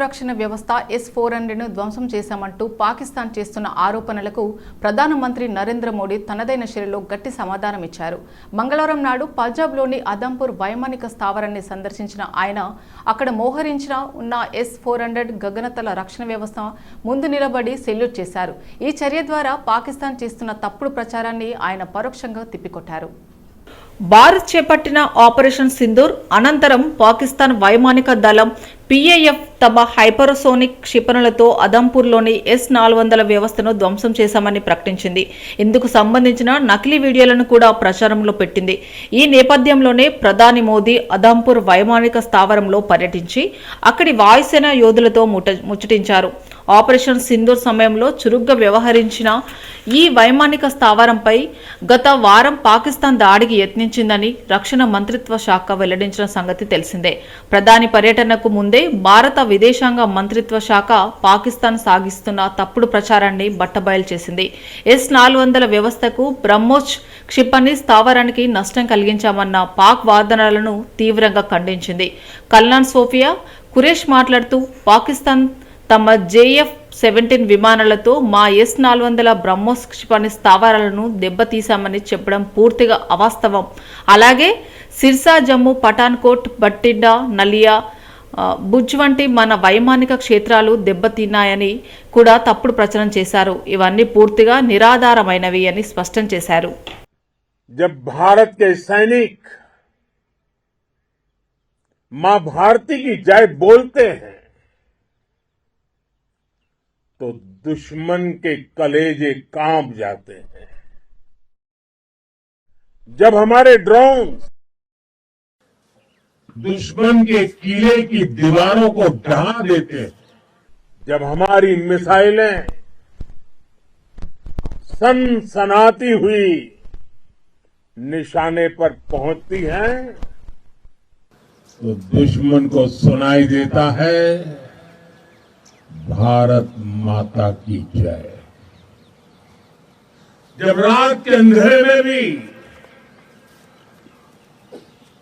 రక్షణ వ్యవస్థ S-400ను ధ్వంసం చేశామంటూ పాకిస్తాన్ చేస్తున్న ఆరోపణలకు ప్రధానమంత్రి నరేంద్ర మోడీ తనదైన శైలిలో గట్టి సమాధానం ఇచ్చారు. మంగళవారం నాడు పంజాబ్లోని అదంపూర్ వైమానిక స్థావరాన్ని సందర్శించిన ఆయన అక్కడ మోహరించిన ఉన్న S-400 గగనతల రక్షణ వ్యవస్థ ముందు నిలబడి సెల్యూట్ చేశారు. ఈ చర్య ద్వారా పాకిస్తాన్ చేస్తున్న తప్పుడు ప్రచారాన్ని ఆయన పరోక్షంగా తిప్పికొట్టారు. భారత్ చేపట్టిన ఆపరేషన్ సింధూర్ అనంతరం పాకిస్తాన్ వైమానిక దళం PAF తమ హైపర్సోనిక్ క్షిపణులతో అదంపూర్లోని S-400 వ్యవస్థను ధ్వంసం చేశామని ప్రకటించింది. ఇందుకు సంబంధించిన నకిలీ వీడియోలను కూడా ప్రచారంలో పెట్టింది. ఈ నేపథ్యంలోనే ప్రధాని మోదీ అదంపూర్ వైమానిక స్థావరంలో పర్యటించి అక్కడి వాయుసేన యోధులతో ముచ్చటించారు. ఆపరేషన్ సింధూర్ సమయంలో చురుగ్గా వ్యవహరించిన ఈ వైమానిక స్థావరంపై గత వారం పాకిస్తాన్ దాడికి యత్నించిందని రక్షణ మంత్రిత్వ శాఖ వెల్లడించిన సంగతి తెలిసిందే. ప్రధాని పర్యటనకు ముందే భారత విదేశాంగ మంత్రిత్వ శాఖ పాకిస్తాన్ సాగిస్తున్న తప్పుడు ప్రచారాన్ని బట్టబయలు చేసింది. S-400 వ్యవస్థకు బ్రహ్మోస్ క్షిపణి స్థావరానికి నష్టం కలిగించామన్న పాక్ వాదనలను తీవ్రంగా ఖండించింది. కల్నాన్ సోఫియా కురేష్ మాట్లాడుతూ పాకిస్తాన్ తమ JF-17 విమానాలతో మా S-400 బ్రహ్మోస్ క్షిపణి స్థావరాలను దెబ్బతీశామని చెప్పడం పూర్తిగా అవాస్తవం. అలాగే సిర్సా, జమ్మూ, పఠాన్కోట్, బట్టిండా, నలియా, భుజ్ వంటి మన వైమానిక క్షేత్రాలు దెబ్బతిన్నాయని కూడా తప్పుడు ప్రచారం చేశారు. ఇవన్నీ పూర్తిగా నిరాధారమైనవి అని స్పష్టం చేశారు. जब भारत के सैनिक मां भारती की जय बोलते हैं तो दुश्मन के कलेजे कांप जाते हैं। जब हमारे ड्रोन दुश्मन के किले की दीवारों को ढहा देते हैं, जब हमारी मिसाइलें सनसनाती हुई निशाने पर पहुंचती हैं तो दुश्मन को सुनाई देता है भारत माता की जय। जब रात के अंधेरे में भी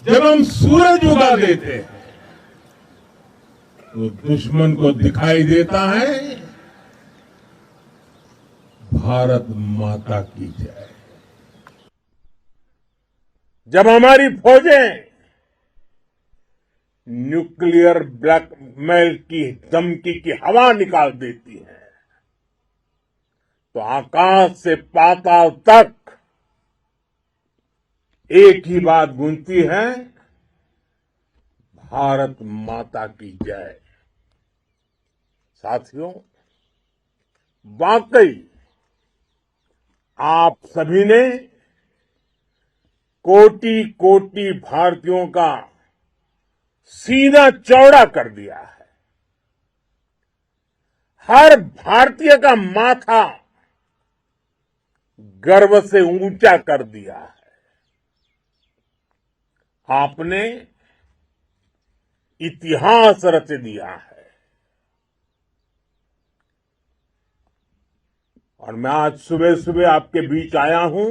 जब हम सूरज उगा देते हैं तो दुश्मन को दिखाई देता है भारत माता की जय। जब हमारी फौजें न्यूक्लियर ब्लैकमेल की धमकी की हवा निकाल देती है तो आकाश से पाताल तक एक ही बात गूंजती है भारत माता की जय। साथियों, वाकई आप सभी ने कोटि कोटि भारतीयों का सीना चौड़ा कर दिया है। हर भारतीय का माथा गर्व से ऊंचा कर दिया है। आपने इतिहास रच दिया है और मैं आज सुबह सुबह आपके बीच आया हूं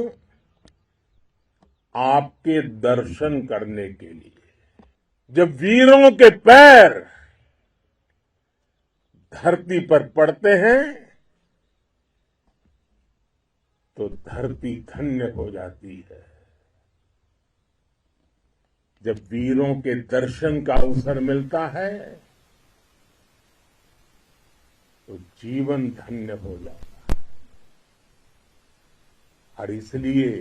आपके दर्शन करने के लिए। जब वीरों के पैर धरती पर पड़ते हैं तो धरती धन्य हो जाती है। जब वीरों के दर्शन का अवसर मिलता है तो जीवन धन्य हो जाता है। और इसलिए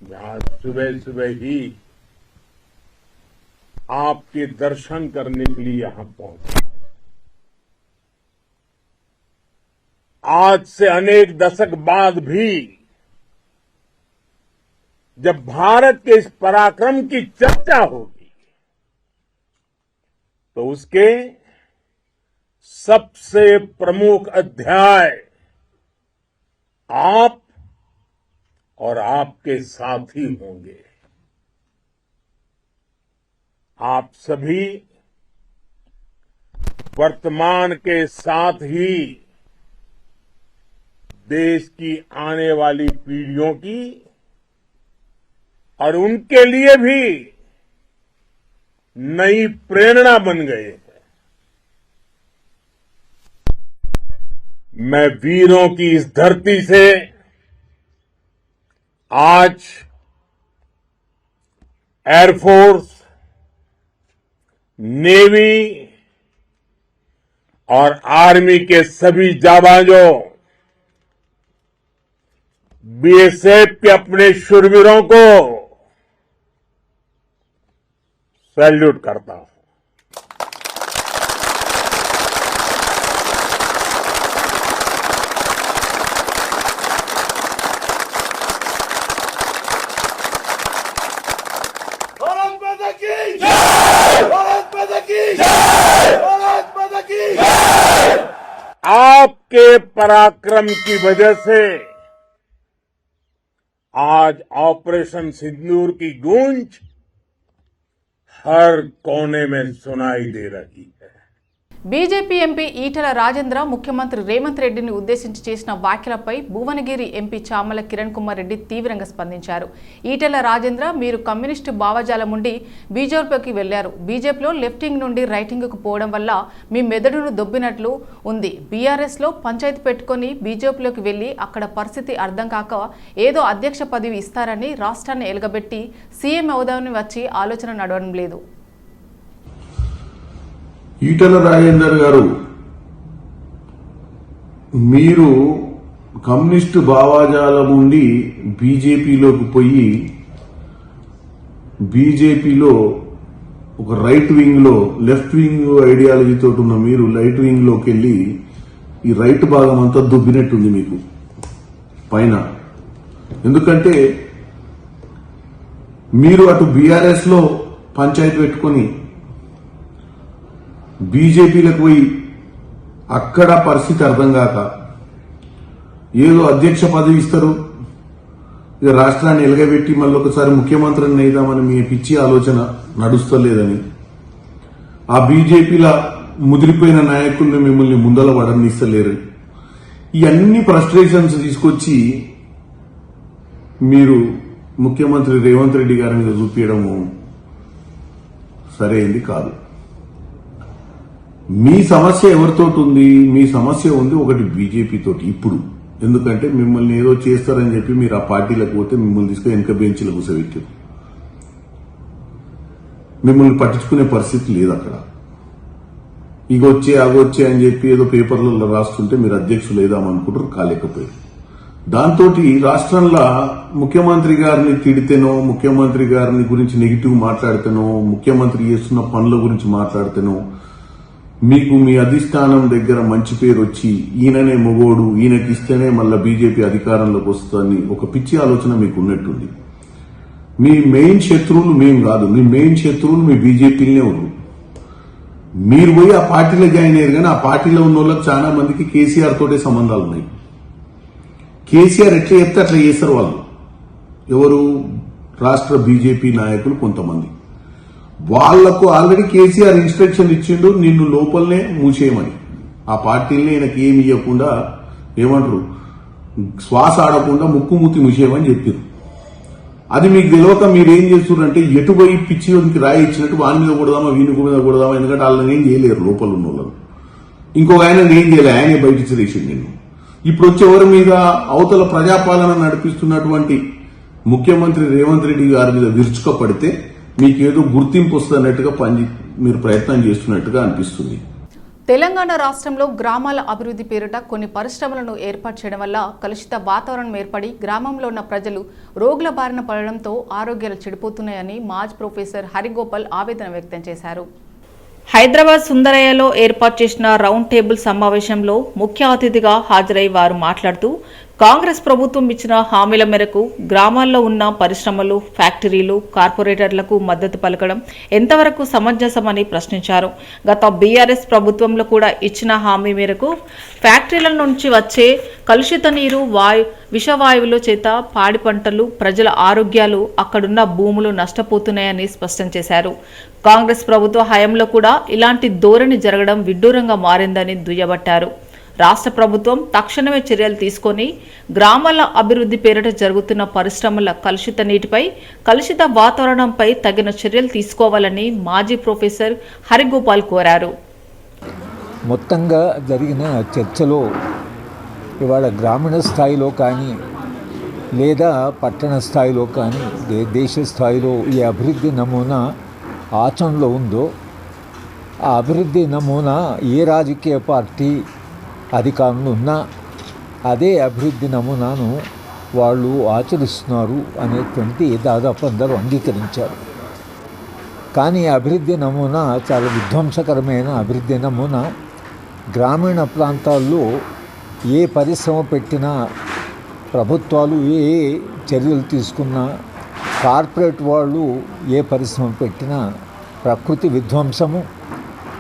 मैं आज सुबह सुबह ही आपके दर्शन करने के लिए यहां पहुंचा। आज से अनेक दशक बाद भी जब भारत के इस पराक्रम की चर्चा होगी तो उसके सबसे प्रमुख अध्याय आप और आपके साथी होंगे। आप सभी वर्तमान के साथ ही देश की आने वाली पीढ़ियों की और उनके लिए भी नई प्रेरणा बन गए हैं। मैं वीरों की इस धरती से आज एयरफोर्स, नेवी और आर्मी के सभी जाबाजों, बीएसएफ के अपने शूरवीरों को सैल्यूट करता हूं। भारत माता की जय! भारत माता की जय! भारत माता की जय! आपके पराक्रम की वजह से आज ऑपरेशन सिंदूर की गूंज हर कोने में सुनाई दे रही है। బీజేపీ ఎంపీ ఈటెల రాజేంద్ర ముఖ్యమంత్రి రేవంత్ రెడ్డిని ఉద్దేశించి చేసిన వ్యాఖ్యలపై భువనగిరి ఎంపీ చామల కిరణ్ కుమార్ రెడ్డి తీవ్రంగా స్పందించారు. ఈటెల రాజేంద్ర, మీరు కమ్యూనిస్టు భావజాలం నుండి బీజేపీకి వెళ్లారు. బీజేపీలో లెఫ్టింగ్ నుండి రైటింగ్కు పోవడం వల్ల మీ మెదడును దొబ్బినట్లు ఉంది. బీఆర్ఎస్లో పంచాయతీ పెట్టుకుని బీజేపీలోకి వెళ్లి అక్కడ పరిస్థితి అర్థం కాక ఏదో అధ్యక్ష పదవి ఇస్తారని రాష్ట్రాన్ని ఎలగబెట్టి సీఎం అవుదామని వచ్చి ఆలోచన నడవడం లేదు. ఈటెల రాజేందర్ గారు, మీరు కమ్యూనిస్టు భావజాలం నుండి బీజేపీలోకి పోయి బీజేపీలో ఒక రైట్ వింగ్ లో లెఫ్ట్ వింగ్ ఐడియాలజీతో ఉన్న మీరు రైట్ వింగ్ లోకి వెళ్లి ఈ రైట్ భాగం అంతా దుబ్బినట్టుంది మీకు పైన. ఎందుకంటే మీరు అటు బీఆర్ఎస్ లో పంచాయతీ పెట్టుకుని బీజేపీలకు పోయి అక్కడ పరిస్థితి అర్థం కాక ఏదో అధ్యక్ష పదవి ఇస్తారు, ఇక రాష్ట్రాన్ని ఎలగబెట్టి మళ్ళీ ఒకసారి ముఖ్యమంత్రిని అయిదామని మీ పిచ్చి ఆలోచన నడుస్తలేదని ఆ బీజేపీల ముదిరిపోయిన నాయకుల్ని మిమ్మల్ని ముందల పడనిస్తలేరు. ఈ అన్ని ఫ్రస్ట్రేషన్స్ తీసుకొచ్చి మీరు ముఖ్యమంత్రి రేవంత్ రెడ్డి గారి మీద చూపించడము సరైంది కాదు. మీ సమస్య ఎవరితోటి ఉంది? మీ సమస్య ఉంది ఒకటి బీజేపీ తోటి ఇప్పుడు. ఎందుకంటే మిమ్మల్ని ఏదో చేస్తారని చెప్పి మీరు ఆ పార్టీలకు పోతే మిమ్మల్ని తీసుకుని వెనక బెంచ్లకు కూర్చోబెట్టారు. మిమ్మల్ని పట్టించుకునే పరిస్థితి లేదు అక్కడ. అగొచ్చే అని చెప్పి ఏదో పేపర్లలో రాస్తుంటే మీరు అధ్యక్షులు లేదామనుకుంటారు, కాలేకపోయారు. దాంతో రాష్ట్రంలో ముఖ్యమంత్రి గారిని తిడితేనో, ముఖ్యమంత్రి గారిని గురించి నెగిటివ్ మాట్లాడితేనో, ముఖ్యమంత్రి చేస్తున్న పనుల గురించి మాట్లాడితేనో మీకు మీ అధిష్టానం దగ్గర మంచి పేరు వచ్చి ఈయననే మొగోడు, ఈయనకి ఇస్తేనే మళ్ళా బీజేపీ అధికారంలోకి వస్తుందని ఒక పిచ్చి ఆలోచన మీకు ఉన్నట్టుంది. మీ మెయిన్ శత్రువులు మేము కాదు, మీ మెయిన్ శత్రువులు మీ బీజేపీలనే ఉన్నారు. మీరు పోయి ఆ పార్టీలో జాయిన్ అయ్యారు, కానీ ఆ పార్టీలో ఉన్న వాళ్ళకి చాలా మందికి కేసీఆర్ తోటే సంబంధాలు ఉన్నాయి. కేసీఆర్ ఎట్లా చెప్తే అట్లా చేస్తారు వాళ్ళు. ఎవరు? రాష్ట్ర బీజేపీ నాయకులు కొంతమంది. వాళ్లకు ఆల్రెడీ కేసీఆర్ ఇన్స్ట్రక్షన్ ఇచ్చిండు, నిన్ను లోపలనే మూసేయమని. ఆ పార్టీని ఈయనకి ఏమి ఇవ్వకుండా, ఏమంటారు, శ్వాస ఆడకుండా ముక్కు మూతి మూసేయమని చెప్పారు. అది మీకు తెలియక మీరేం చేస్తున్నారంటే ఎటుపోయి పిచ్చికి రాయి ఇచ్చినట్టు వాని మీద కొడదామా, వీని మీద కొడదామా, ఎందుకంటే వాళ్ళని ఏం చేయలేరు లోపల ఉన్న వాళ్ళని. ఇంకొక ఆయన ఏం చేయలే, ఆయనే బయట ఇచ్చేసి నిన్ను. ఇప్పుడు వచ్చి ఎవరి మీద? అవతల ప్రజాపాలన నడిపిస్తున్నటువంటి ముఖ్యమంత్రి రేవంత్ రెడ్డి గారి మీద విరుచుకపడితే మీకేదో గుర్తింపు వస్తున్నట్టుగా మీరు ప్రయత్నం చేస్తున్నట్టుగా అనిపిస్తుంది. తెలంగాణ రాష్ట్రంలో గ్రామాల అభివృద్ధి పేరిట కొన్ని పరిశ్రమలను ఏర్పాటు చేయడం వల్ల కలుషిత వాతావరణం ఏర్పడి గ్రామంలో ఉన్న ప్రజలు రోగుల బారిన పడడంతో ఆరోగ్యాలు చెడిపోతున్నాయని మాజీ ప్రొఫెసర్ హరిగోపాల్ ఆవేదన వ్యక్తం చేశారు. హైదరాబాద్ సుందరయ్యలో ఏర్పాటు చేసిన రౌండ్ టేబుల్ సమావేశంలో ముఖ్య అతిథిగా హాజరై వారు మాట్లాడుతూ కాంగ్రెస్ ప్రభుత్వం ఇచ్చిన హామీల మేరకు గ్రామాల్లో ఉన్న పరిశ్రమలు, ఫ్యాక్టరీలు, కార్పొరేటర్లకు మద్దతు పలకడం ఎంతవరకు సమంజసమని ప్రశ్నించారు. గత బీఆర్ఎస్ ప్రభుత్వంలో కూడా ఇచ్చిన హామీ మేరకు ఫ్యాక్టరీల నుంచి వచ్చే కలుషిత నీరు, విషవాయువుల చేత పాడి పంటలు, ప్రజల ఆరోగ్యాలు, అక్కడున్న భూములు నష్టపోతున్నాయని స్పష్టం చేశారు. కాంగ్రెస్ ప్రభుత్వ హయాంలో కూడా ఇలాంటి ధోరణి జరగడం విడ్డూరంగా మారిందని దుయ్యబట్టారు. రాష్ట్ర ప్రభుత్వం తక్షణమే చర్యలు తీసుకొని గ్రామాల అభివృద్ధి పేరిట జరుగుతున్న పరిశ్రమల కలుషిత నీటిపై, కలుషిత వాతావరణంపై తగిన చర్యలు తీసుకోవాలని మాజీ ప్రొఫెసర్ హరిగోపాల్ కోరారు. మొత్తంగా జరిగిన చర్చలో ఇవాళ గ్రామీణ స్థాయిలో కానీ లేదా పట్టణ స్థాయిలో కానీ దేశ స్థాయిలో ఈ అభివృద్ధి నమూనా ఆచరణలో ఉందో ఆ అభివృద్ధి నమూనా ఏ రాజకీయ పార్టీ అధికారంలో ఉన్నా అదే అభివృద్ధి నమూనాను వాళ్ళు ఆచరిస్తున్నారు అనేటువంటి దాదాపు అందరూ అంగీకరించారు. కానీ అభివృద్ధి నమూనా చాలా విధ్వంసకరమైన అభివృద్ధి నమూనా. గ్రామీణ ప్రాంతాల్లో ఏ పరిశ్రమ పెట్టినా, ప్రభుత్వాలు ఏ చర్యలు తీసుకున్నా, కార్పొరేట్ వాళ్ళు ఏ పరిశ్రమ పెట్టినా ప్రకృతి విధ్వంసము,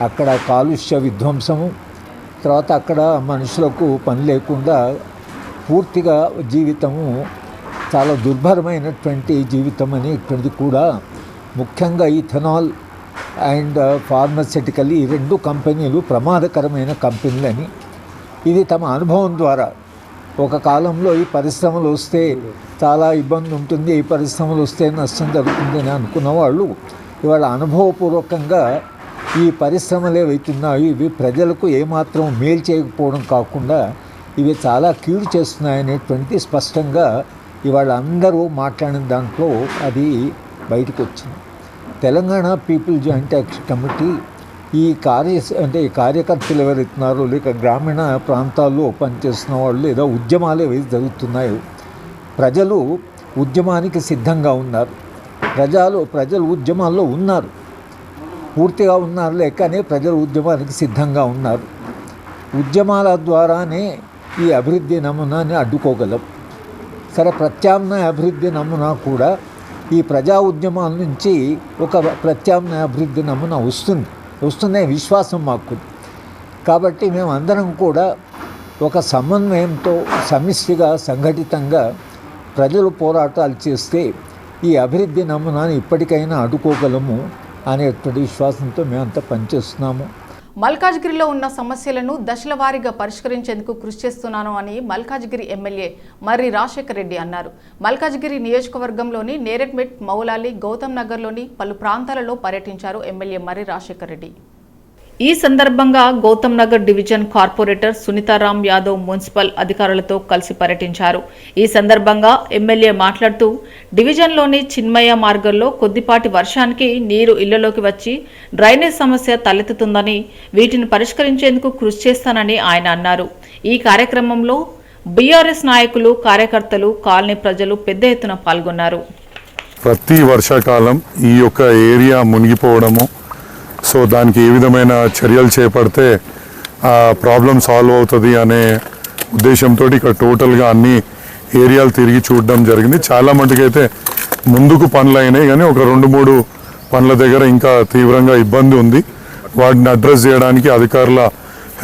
అక్కడ కాలుష్య విధ్వంసము, తర్వాత అక్కడ మనుషులకు పని లేకుండా పూర్తిగా జీవితము చాలా దుర్భరమైనటువంటి జీవితం అనేటువంటిది కూడా. ముఖ్యంగా ఇథనాల్ అండ్ ఫార్మస్యూటికల్ ఈ రెండు కంపెనీలు ప్రమాదకరమైన కంపెనీలని ఇది తమ అనుభవం ద్వారా ఒక కాలంలో ఈ పరిశ్రమలు వస్తే చాలా ఇబ్బంది ఉంటుంది, ఈ పరిశ్రమలు వస్తే నష్టం జరుగుతుంది అని అనుకున్న వాళ్ళు ఇవాళ అనుభవపూర్వకంగా ఈ పరిశ్రమలు ఏవైతున్నాయి ఇవి ప్రజలకు ఏమాత్రం మేలు చేయకపోవడం కాకుండా ఇవి చాలా కీడు చేస్తున్నాయనేటువంటి స్పష్టంగా ఇవాళ అందరూ మాట్లాడిన దాంట్లో అది బయటకు వచ్చింది. Telangana people joint action committee ఈ కార్యకర్తలు ఎవరైతున్నారో లేక గ్రామీణ ప్రాంతాల్లో పనిచేస్తున్న వాళ్ళు లేదా ఉద్యమాలు ఏవైతే జరుగుతున్నాయో ప్రజలు ఉద్యమానికి సిద్ధంగా ఉన్నారు. ప్రజలు ఉద్యమాల్లో ఉన్నారు, పూర్తిగా ఉన్నారు లేకనే ప్రజలు ఉద్యమానికి సిద్ధంగా ఉన్నారు. ఉద్యమాల ద్వారానే ఈ అభివృద్ధి నమూనాని అడ్డుకోగలం. సరే, ప్రత్యామ్నాయ అభివృద్ధి నమూనా కూడా ఈ ప్రజా ఉద్యమాల నుంచి ఒక ప్రత్యామ్నాయ అభివృద్ధి నమూనా వస్తుందనే విశ్వాసం మాకు. కాబట్టి మేము అందరం కూడా ఒక సమన్వయంతో సమిష్టిగా సంఘటితంగా ప్రజలు పోరాటాలు చేస్తే ఈ అభివృద్ధి నమూనాని ఇప్పటికైనా అడ్డుకోగలము అనేటువంటి విశ్వాసంతో మేమంతా పనిచేస్తున్నాము. మల్కాజ్గిరిలో ఉన్న సమస్యలను దశల వారీగా పరిష్కరించేందుకు కృషి చేస్తున్నాను అని మల్కాజ్గిరి ఎమ్మెల్యే మర్రి రాజశేఖర్ రెడ్డి అన్నారు. మల్కాజ్గిరి నియోజకవర్గంలోని నేరెడ్మెట్, మౌలాలి, గౌతమ్ నగర్లోని పలు ప్రాంతాలలో పర్యటించారు ఎమ్మెల్యే మర్రి రాజశేఖర్ రెడ్డి. ఈ సందర్భంగా Gautam Nagar division corporator Sunitharam Yadav municipal అధికారులతో కలిసి పర్యటించారు. ఈ సందర్భంగా ఎమ్మెల్యే మాట్లాడుతూ డివిజన్లోని చిన్మయ్య మార్గంలో కొద్దిపాటి వర్షానికి నీరు ఇళ్లలోకి వచ్చి డ్రైనేజ్ సమస్య తలెత్తుతుందని, వీటిని పరిష్కరించేందుకు కృషి చేస్తానని ఆయన అన్నారు. ఈ కార్యక్రమంలో బీఆర్ఎస్ నాయకులు, కార్యకర్తలు, కాలనీ ప్రజలు పెద్ద ఎత్తున పాల్గొన్నారు. ప్రతి వర్షాకాలం ఈ యొక్క ఏరియా మునిగిపోవడము, సో దానికి ఏ విధమైన చర్యలు చేపడితే ఆ ప్రాబ్లం సాల్వ్ అవుతుంది అనే ఉద్దేశంతో ఇక్కడ టోటల్గా అన్ని ఏరియాలు తిరిగి చూడడం జరిగింది. చాలా మటుకైతే ముందుకు పనులు అయినాయి, కానీ ఒక 2-3 పనుల దగ్గర ఇంకా తీవ్రంగా ఇబ్బంది ఉంది. వాటిని అడ్రస్ చేయడానికి అధికారుల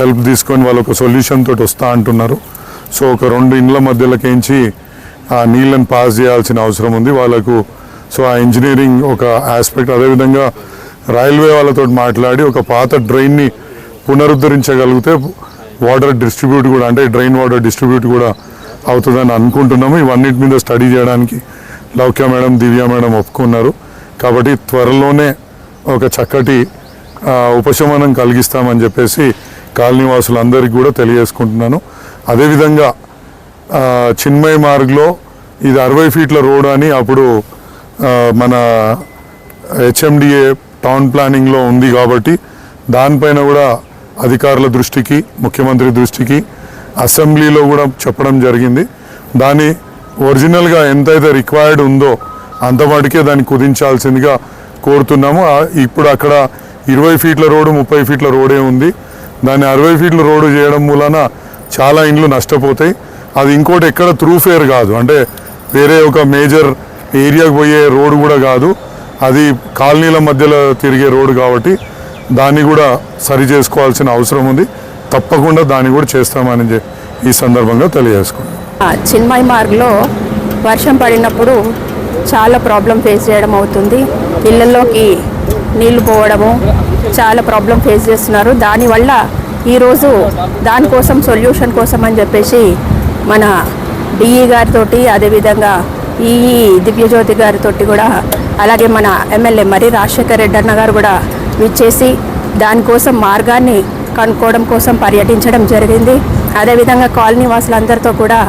హెల్ప్ తీసుకొని వాళ్ళు ఒక సొల్యూషన్ తోటి వస్తూ అంటున్నారు. సో ఒక 2 ఇండ్ల మధ్యలోకించి ఆ నీళ్ళని పాస్ చేయాల్సిన అవసరం ఉంది వాళ్ళకు. సో ఆ ఇంజనీరింగ్ ఒక ఆస్పెక్ట్. అదేవిధంగా రైల్వే వాళ్ళతో మాట్లాడి ఒక పాత డ్రైన్ని పునరుద్ధరించగలిగితే వాటర్ డిస్ట్రిబ్యూట్ కూడా, అంటే డ్రైన్ వాటర్ డిస్ట్రిబ్యూట్ కూడా అవుతుందని అనుకుంటున్నాము. ఇవన్నిటి మీద స్టడీ చేయడానికి లౌక్య మేడం, దివ్య మేడం ఒప్పుకున్నారు. కాబట్టి త్వరలోనే ఒక చక్కటి ఉపశమనం కలిగిస్తామని చెప్పేసి కాలనీ వాసులందరికీ కూడా తెలియజేసుకుంటున్నాను. అదేవిధంగా చిన్మయ్ మార్గ్లో ఇది 60 ఫీట్ల రోడ్ అని అప్పుడు మన హెచ్ఎండిఏ టౌన్ ప్లానింగ్లో ఉంది కాబట్టి దానిపైన కూడా అధికారుల దృష్టికి, ముఖ్యమంత్రి దృష్టికి, అసెంబ్లీలో కూడా చెప్పడం జరిగింది. దాని ఒరిజినల్గా ఎంతైతే రిక్వైర్డ్ ఉందో అంతమటుకే దాన్ని కుదించాల్సిందిగా కోరుతున్నాము. ఇప్పుడు అక్కడ 20 ఫీట్ల రోడ్డు, 30 ఫీట్ల రోడే ఉంది. దాన్ని 60 ఫీట్ల రోడ్డు చేయడం మూలన చాలా ఇండ్లు నష్టపోతాయి. అది ఇంకోటి ఎక్కడ త్రూఫేర్ కాదు, అంటే వేరే ఒక మేజర్ ఏరియాకు పోయే రోడ్డు కూడా కాదు, అది కాలనీల మధ్యలో తిరిగే రోడ్డు కాబట్టి దాన్ని కూడా సరి చేసుకోవాల్సిన అవసరం ఉంది. తప్పకుండా దాన్ని కూడా చేస్తామని ఈ సందర్భంగా తెలియజేసుకున్నాం. చిన్మయ్ మార్గ్లో వర్షం పడినప్పుడు చాలా ప్రాబ్లం ఫేస్ చేయడం అవుతుంది. ఇళ్లలోకి నీళ్లు పోవడము చాలా ప్రాబ్లం ఫేస్ చేస్తున్నారు. దానివల్ల ఈరోజు దానికోసం సొల్యూషన్ కోసం అని చెప్పేసి మన డిఈ గారితో, అదేవిధంగా ఈఈ దివ్యజ్యోతి గారితో కూడా, అలాగే మన ఎమ్మెల్యే మర్రి రాజశేఖర్ రెడ్డి అన్న గారు కూడా విచ్చేసి దానికోసం మార్గాన్ని కనుక్కోవడం కోసం పర్యటించడం జరిగింది. అదేవిధంగా కాలనీ వాసులందరితో కూడా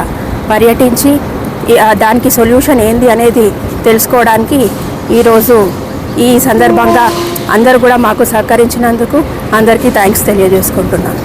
పర్యటించి దానికి సొల్యూషన్ ఏంది అనేది తెలుసుకోవడానికి ఈరోజు ఈ సందర్భంగా అందరూ కూడా మాకు సహకరించినందుకు అందరికీ థ్యాంక్స్ తెలియజేసుకుంటున్నాను.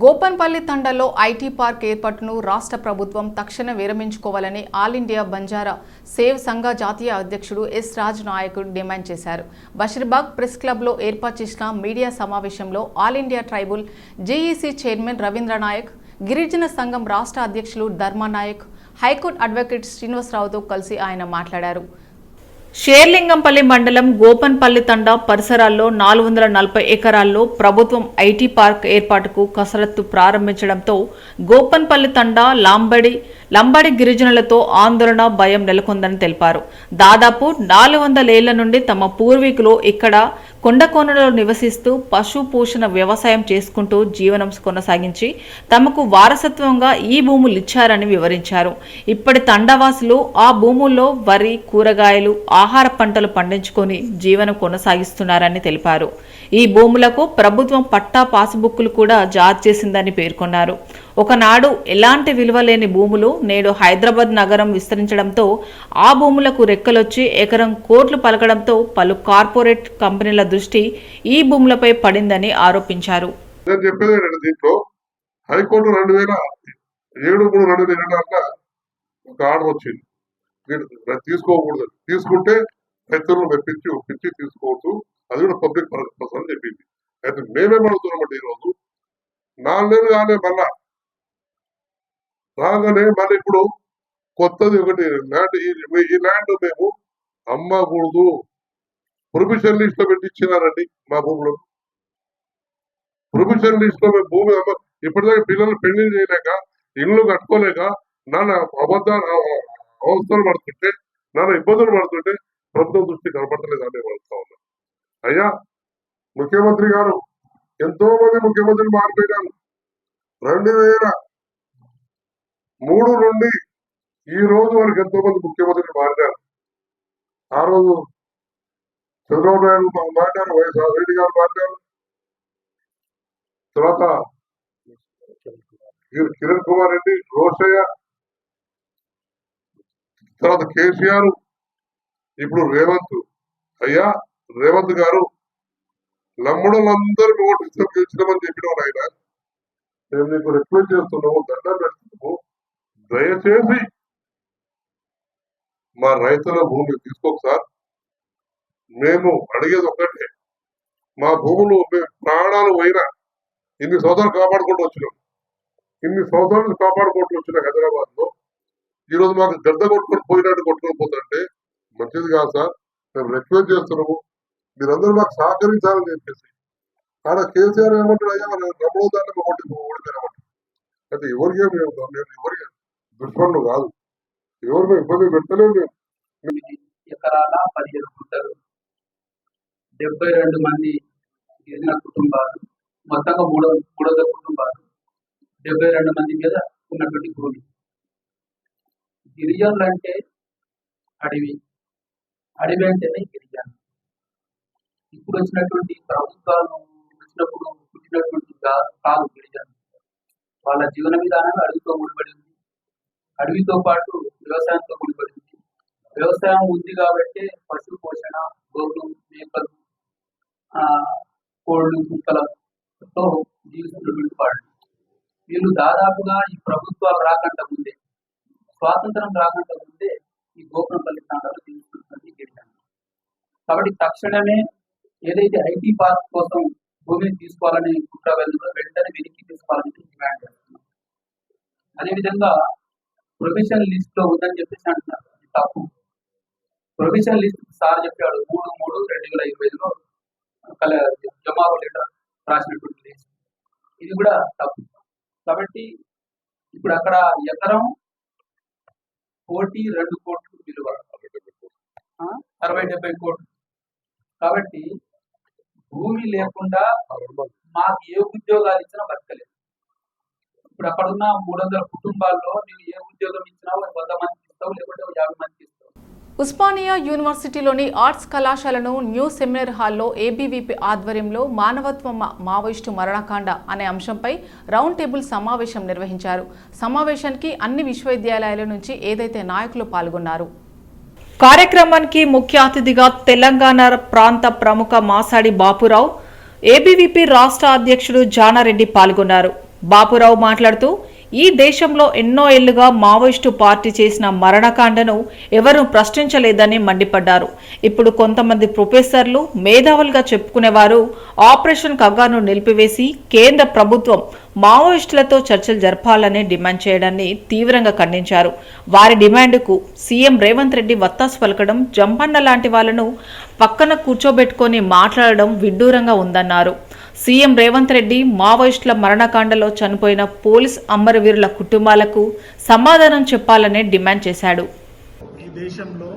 గోపన్పల్లి తండాలో ఐటీ పార్క్ ఏర్పాటును రాష్ట్ర ప్రభుత్వం తక్షణ విరమించుకోవాలని ఆల్ ఇండియా బంజారా సేవ్ సంఘ జాతీయ అధ్యక్షుడు ఎస్ రాజ్ నాయకుడు డిమాండ్ చేశారు. బషీర్బాగ్ ప్రెస్ క్లబ్లో ఏర్పాటు చేసిన మీడియా సమావేశంలో all India tribal JEC chairman Ravindra Nayak, గిరిజన సంఘం రాష్ట్ర అధ్యక్షులు ధర్మానాయక్, హైకోర్టు అడ్వకేట్ శ్రీనివాసరావుతో కలిసి ఆయన మాట్లాడారు. షేర్లింగంపల్లి మండలం గోపన్పల్లి తండా పరిసరాల్లో 440 ఎకరాల్లో ప్రభుత్వం ఐటీ పార్క్ ఏర్పాటుకు కసరత్తు ప్రారంభించడంతో గోపన్పల్లి తండా లంబాడి గిరిజనులతో ఆందోళన భయం నెలకొందని తెలిపారు. దాదాపు 400 ఏళ్ల నుండి తమ పూర్వీకులు ఇక్కడ కొండకోనలో నివసిస్తూ పశు పోషణ వ్యవసాయం చేసుకుంటూ జీవనం కొనసాగించి తమకు వారసత్వంగా ఈ భూములు ఇచ్చారని వివరించారు. ఇప్పటి తండావాసులు ఆ భూముల్లో వరి, కూరగాయలు, ఆహార పంటలు పండించుకొని జీవనం కొనసాగిస్తున్నారని తెలిపారు. ఈ భూములకు ప్రభుత్వం పట్టా పాసుబుక్కులు కూడా జారీ చేసిందని పేర్కొన్నారు. ఒకనాడు ఎలాంటి విలువ లేని భూములు నేడు హైదరాబాద్ నగరం విస్తరించడంతో ఆ భూములకు రెక్కలొచ్చి ఎకరం కోట్లు పలకడంతో పలు కార్పొరేట్ కంపెనీల దృష్టి ఈ భూములపై పడిందని ఆరోపించారు. దీంట్లో హైకోర్టు 2007-2008 ఒక ఆర్డర్ వచ్చింది, తీసుకోకూడదు, తీసుకుంటే రైతులను మెప్పించి ఒప్పించి తీసుకోవచ్చు, అది కూడా పబ్లిక్ పర్పస్ అని చెప్పింది. అయితే మేమేం అడుగుతున్నామంటే ఈరోజు 4 నెలలు కానీ రాగానే మళ్ళీ ఇప్పుడు కొత్తది ఒకటి ల్యాండ్, ఈ ల్యాండ్ మేము అమ్మకూడదు, ప్రొవిజన్ లిస్ట్ లో పెట్టి ఇచ్చినారండి. మా భూములు ప్రొవిజన్ లిస్ట్ లో మేము భూమి ఇప్పటిదాకా పిల్లలు పెళ్లి చేయలేక, ఇల్లు కట్టుకోలేక నాన్న అవస్థలు పడుతుంటే, నాన్న ఇబ్బందులు పడుతుంటే ప్రభుత్వం దృష్టి కనపడతలేదు అని వస్తా ఉన్నాం. అయ్యా ముఖ్యమంత్రి గారు, ఎంతో మంది ముఖ్యమంత్రులు మారిపోయినారు. 2003 నుండి ఈ రోజు వరకు ఎంతో మంది ముఖ్యమంత్రులు మారినారు. ఆ రోజు చంద్రబాబు నాయుడు మారినారు, వైఎస్ఆర్ రెడ్డి గారు మారినారు, తర్వాత కిరణ్ కుమార్ రెడ్డి, రోషయ్య, తర్వాత కేసీఆర్, ఇప్పుడు రేవంత్. అయ్యా రేవంత్ గారు, నమ్ముడులందరూ ఓటు గెలిచినామని చెప్పినావు ఆయన, మేము నీకు రిక్వెస్ట్ చేస్తున్నాము, దండం పెడుతున్నాము, దయచేసి మా రైతుల భూమి తీసుకోక సార్. మేము అడిగేది ఒక్కటే, మా భూములు మేము ప్రాణాలు పోయినా ఇన్ని సంవత్సరాలు కాపాడుకుంటూ వచ్చినాం, ఇన్ని సంవత్సరాలు కాపాడుకుంటూ వచ్చిన హైదరాబాద్ లో ఈరోజు మాకు గడ్డ కొట్టుకొని పోయినట్టు కొట్టుకొని పోతుంటే మంచిది కాదు సార్. మేము రిక్వెస్ట్ చేస్తున్నాము, మీరందరూ మాకు సహకరించాలని చెప్పేసి. ఆడ కేసీఆర్ ఏమంటాడు, అయ్యా నమ్మదాన్ని ఓడిపోయినామంటారు. అయితే ఎవరికి మేము ఎవరికి దుష్పన్ను కాదు, ఎవరు మేము ఇబ్బంది పెట్టలేము. మేము ఎకరాల 15 గుంటలు, 72 మంది గిరిజన కుటుంబాలు, మొత్తంగా 300 కుటుంబాలు, 72 మంది మీద ఉన్నటువంటి భూమి. గిరిజనులు అంటే అడవి, అడవి అంటేనే గిరిజనులు. ఇప్పుడు వచ్చినటువంటి ప్రభుత్వాలు వచ్చినప్పుడు పుట్టినటువంటి కాదు గిరిజనులు. వాళ్ళ జీవన విధానం అడవితో ముడిపడి ఉంది, అడవితో పాటు వ్యవసాయంతో ముడిపడి ఉంది. వ్యవసాయం ఉంది కాబట్టి పశు పోషణ, గోర్లు, మేకలు, కోళ్ళు, కుక్కలతో జీవిస్తున్నటువంటి వాళ్ళు. వీళ్ళు దాదాపుగా ఈ ప్రభుత్వాలు రాకుండా ముందే, స్వాతంత్రం రాకుండా ముందే ఈ గోపనపల్లి ప్రాంతాలు జీవిస్తున్నటువంటి గిరిజనులు. కాబట్టి తక్షణమే ఏదైతే ఐటీ పార్క్ కోసం భూమిని తీసుకోవాలని కుట్ర వెళ్తుందో వెంటనే వెనక్కి తీసుకోవాలని డిమాండ్ చేస్తున్నాం. అదేవిధంగా ప్రొవిజన్ లిస్ట్ లో ఉందని చెప్పేసి అంటున్నారు, తప్పు. ప్రొవిజన్ లిస్ట్ సార్ చెప్పాడు 3/3/2025లో జమావో లెటర్ రాసినటువంటి లిస్ట్, ఇది కూడా తప్పు. కాబట్టి ఇప్పుడు అక్కడ ఎకరం 1.2 కోట్లు విలువ, 60-70 కోట్లు. కాబట్టి భూమి లేకుండా మాకు ఏ ఉద్యోగాలు ఇచ్చినా బతకలేదు. ఇప్పుడు అక్కడ ఉన్న 300 కుటుంబాల్లో నువ్వు ఏ ఉద్యోగం ఇచ్చినావు 100 మందికి ఇస్తావు, లేకుంటే 50 మందికి ఇస్తావు. ఉస్మానియా యూనివర్సిటీలోని ఆర్ట్స్ కళాశాలను న్యూ సెమినార్ హాల్లో ఏబీవీపీ ఆధ్వర్యంలో మానవత్వ మావోయిస్టు మరణకాండ అనే అంశంపై రౌండ్ టేబుల్ సమావేశం నిర్వహించారు. సమావేశానికి అన్ని విశ్వవిద్యాలయాల నుంచి ఏదైతే నాయకులు పాల్గొన్నారు. కార్యక్రమానికి ముఖ్య అతిథిగా తెలంగాణ ప్రాంత ప్రముఖ మాసాడి బాపురావు, ఏబీవీపీ రాష్ట్ర అధ్యక్షుడు జానారెడ్డి పాల్గొన్నారు. బాపురావు మాట్లాడుతూ ఈ దేశంలో ఎన్నో ఏళ్లుగా మావోయిస్టు పార్టీ చేసిన మరణకాండను ఎవరూ ప్రశ్నించలేదని మండిపడ్డారు. ఇప్పుడు కొంతమంది ప్రొఫెసర్లు మేధావులుగా చెప్పుకునేవారు ఆపరేషన్ కగాను నిలిపివేసి కేంద్ర ప్రభుత్వం మావోయిస్టులతో చర్చలు జరపాలని డిమాండ్ చేయడాన్ని తీవ్రంగా ఖండించారు. వారి డిమాండ్కు సీఎం రేవంత్ రెడ్డి వత్తాసు పలకడం, జంపన్న లాంటి వాళ్లను పక్కన కూర్చోబెట్టుకొని మాట్లాడడం విడ్డూరంగా ఉందన్నారు. సీఎం రేవంత్ రెడ్డి మావోయిస్టుల మరణకాండలో చనిపోయిన పోలీస్ అమరవీరుల కుటుంబాలకు సమాధానం చెప్పాలని డిమాండ్ చేశాడు. ఈ దేశంలో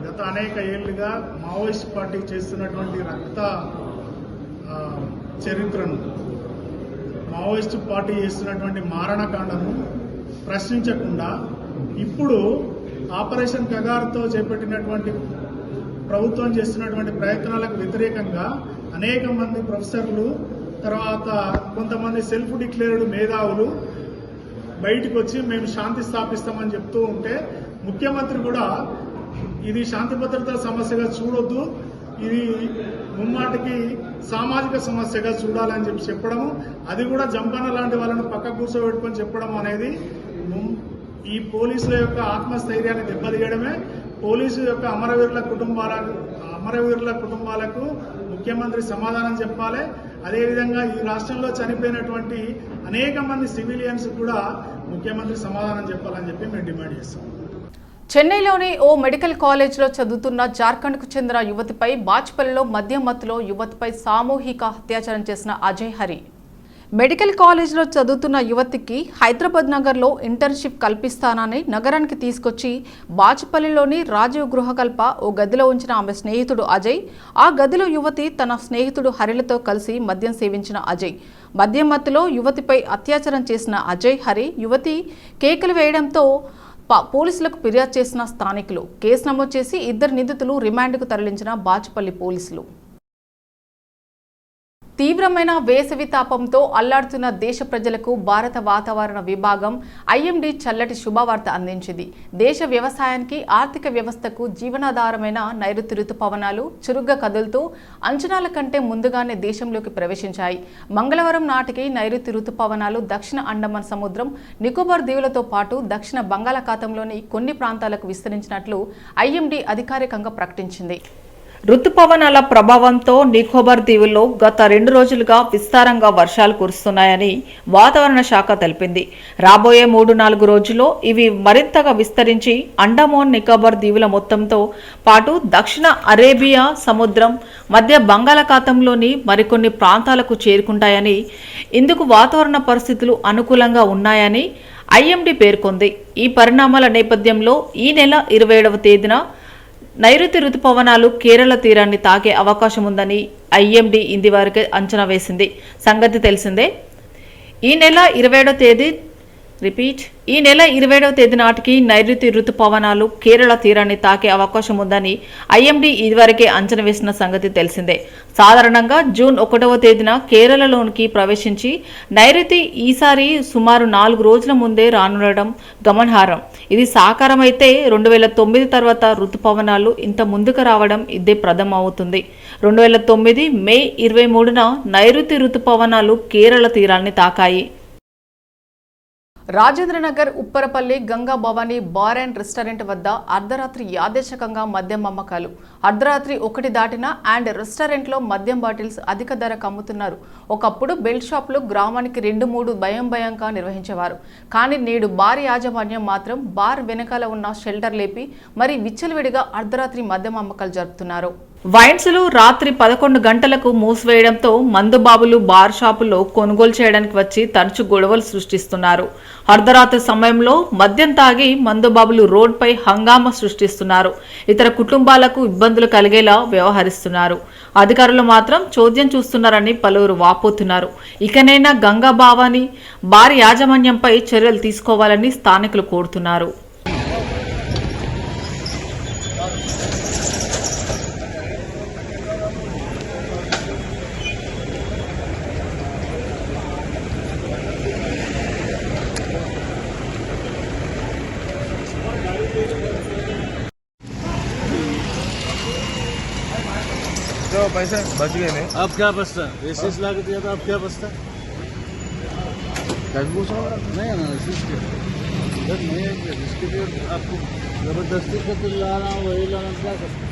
గత అనేక ఏళ్లుగా మావోయిస్ట్ పార్టీ చేస్తున్నటువంటి రక్త చరిత్రను, మావోయిస్ట్ పార్టీ చేస్తున్నటువంటి మారణకాండను ప్రశ్నించకుండా ఇప్పుడు ఆపరేషన్ కగారుతో చేపట్టినటువంటి ప్రభుత్వం చేస్తున్నటువంటి ప్రయత్నాలకు వ్యతిరేకంగా అనేక మంది ప్రొఫెసర్లు, తర్వాత కొంతమంది సెల్ఫ్ డిక్లేర్డ్ మేధావులు బయటకు వచ్చి మేము శాంతి స్థాపిస్తామని చెప్తూ ఉంటే ముఖ్యమంత్రి కూడా ఇది శాంతి భద్రతల సమస్యగా చూడొద్దు, ఇది ముమ్మాటికి సామాజిక సమస్యగా చూడాలని చెప్పడము, అది కూడా జంపన్న లాంటి వాళ్ళను పక్క కూర్చోబెట్టుకొని చెప్పడం అనేది ఈ పోలీసుల యొక్క ఆత్మస్థైర్యాన్ని దెబ్బతీయడమే. పోలీసు యొక్క అమరవీరుల కుటుంబాలకు ముఖ్యమంత్రి సమాధానం చెప్పాలి. అదేవిధంగా ఈ రాష్ట్రంలో చనిపోయినటువంటి అనేక మంది సివిలియన్స్ కూడా ముఖ్యమంత్రి సమాధానం చెప్పాలని చెప్పి మేము డిమాండ్ చేస్తాం. చెన్నైలోని ఓ మెడికల్ కాలేజ్లో చదువుతున్న జార్ఖండ్కు చెందిన యువతిపై బాచ్పల్లిలో మద్యం మత్తులో యువతిపై సామూహిక అత్యాచారం చేసిన అజయ్ హరి. మెడికల్ కాలేజ్లో చదువుతున్న యువతికి హైదరాబాద్ నగర్లో ఇంటర్న్షిప్ కల్పిస్తానని నగరానికి తీసుకొచ్చి బాచుపల్లిలోని రాజీవ్ గృహకల్ప ఓ గదిలో ఉంచిన ఆమె స్నేహితుడు అజయ్, ఆ గదిలో యువతి తన స్నేహితుడు హరిలతో కలిసి మద్యం సేవించిన అజయ్, మద్యం మత్తులో యువతిపై అత్యాచారం చేసిన అజయ్ హరి యువతి కేకలు వేయడంతో పోలీసులకు ఫిర్యాదు చేసిన స్థానికులు కేసు నమోదు చేసి 2 నిందితులు రిమాండ్కు తరలించిన బాచుపల్లి పోలీసులు. తీవ్రమైన వేసవి తాపంతో అల్లాడుతున్న దేశ ప్రజలకు భారత వాతావరణ విభాగం ఐఎండీ చల్లటి శుభవార్త అందించింది. దేశ వ్యవసాయానికి, ఆర్థిక వ్యవస్థకు జీవనాధారమైన నైరుతి రుతుపవనాలు చురుగ్గా కదులుతూ అంచనాల కంటే ముందుగానే దేశంలోకి ప్రవేశించాయి. మంగళవారం నాటికి నైరుతి రుతుపవనాలు దక్షిణ అండమాన్ సముద్రం, నికోబార్ దీవులతో పాటు దక్షిణ బంగాళాఖాతంలోని కొన్ని ప్రాంతాలకు విస్తరించినట్లు ఐఎండీ అధికారికంగా ప్రకటించింది. రుతుపవనాల ప్రభావంతో నికోబార్ దీవుల్లో గత 2 రోజులుగా విస్తారంగా వర్షాలు కురుస్తున్నాయని వాతావరణ శాఖ తెలిపింది. రాబోయే 3-4 రోజుల్లో ఇవి మరింతగా విస్తరించి అండమాన్ నికోబార్ దీవుల మొత్తంతో పాటు దక్షిణ అరేబియా సముద్రం, మధ్య బంగాళాఖాతంలోని మరికొన్ని ప్రాంతాలకు చేరుకుంటాయని, ఇందుకు వాతావరణ పరిస్థితులు అనుకూలంగా ఉన్నాయని ఐఎండీ పేర్కొంది. ఈ పరిణామాల నేపథ్యంలో ఈ నెల 27వ తేదీన నైరుతి రుతుపవనాలు కేరళ తీరాన్ని తాకే అవకాశం ఉందని ఐఎండీ ఇందివరకే అంచనా వేసింది. సంగతి తెలిసిందే. ఈ నెల 27వ తేదీ నాటికి నైరుతి రుతుపవనాలు కేరళ తీరాన్ని తాకే అవకాశం ఉందని ఐఎండీ ఇదివరకే అంచనా వేసిన సంగతి తెలిసిందే. సాధారణంగా జూన్ 1వ తేదీన కేరళలోనికి ప్రవేశించి నైరుతి ఈసారి సుమారు 4 రోజుల ముందే రానుండడం గమనార్హం. ఇది సాకారమైతే 2009 తర్వాత రుతుపవనాలు ఇంత ముందుకు రావడం ఇదే ప్రథమవుతుంది. 2009 మే 23న నైరుతి రుతుపవనాలు కేరళ తీరాన్ని తాకాయి. Rajendranagar Upparapalli Ganga Bhavani bar and restaurant వద్ద అర్ధరాత్రి యాదృచ్ఛికంగా మద్యం అమ్మకాలు. అర్ధరాత్రి 1 దాటిన అండ్ రెస్టారెంట్లో మద్యం బాటిల్స్ అధిక ధరకు అమ్ముతున్నారు. ఒకప్పుడు బెల్ట్ షాపులు గ్రామానికి 2-3 భయంగా నిర్వహించేవారు. కానీ నేడు బార్ యాజమాన్యం మాత్రం బార్ వెనకాల ఉన్న షెల్టర్ లేపి మరి విచ్చలవిడిగా అర్ధరాత్రి మద్యం అమ్మకాలు జరుపుతున్నారు. వైన్స్లు రాత్రి 11 గంటలకు మూసివేయడంతో మందుబాబులు బార్ షాపుల్లో కొనుగోలు చేయడానికి వచ్చి తరచు గొడవలు సృష్టిస్తున్నారు. అర్ధరాత్రి సమయంలో మద్యం తాగి మందుబాబులు రోడ్పై హంగామా సృష్టిస్తున్నారు. ఇతర కుటుంబాలకు ఇబ్బందులు కలిగేలా వ్యవహరిస్తున్నారు. అధికారులు మాత్రం చోద్యం చూస్తున్నారని పలువురు వాపోతున్నారు. ఇకనైనా గంగా భవానీ బార్ యాజమాన్యంపై చర్యలు తీసుకోవాలని స్థానికులు కోరుతున్నారు. तो पैसे बच गए नहीं। अब क्या बचता? रेसिस ला के दिया था, अब क्या बचता? नहीं एनालिसिस किया जब नहीं है जिसके लिए आपको जबरदस्ती करके ला रहा हूँ वही लाना क्या करता?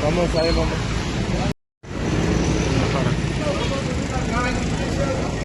Vamos, ahí vamos.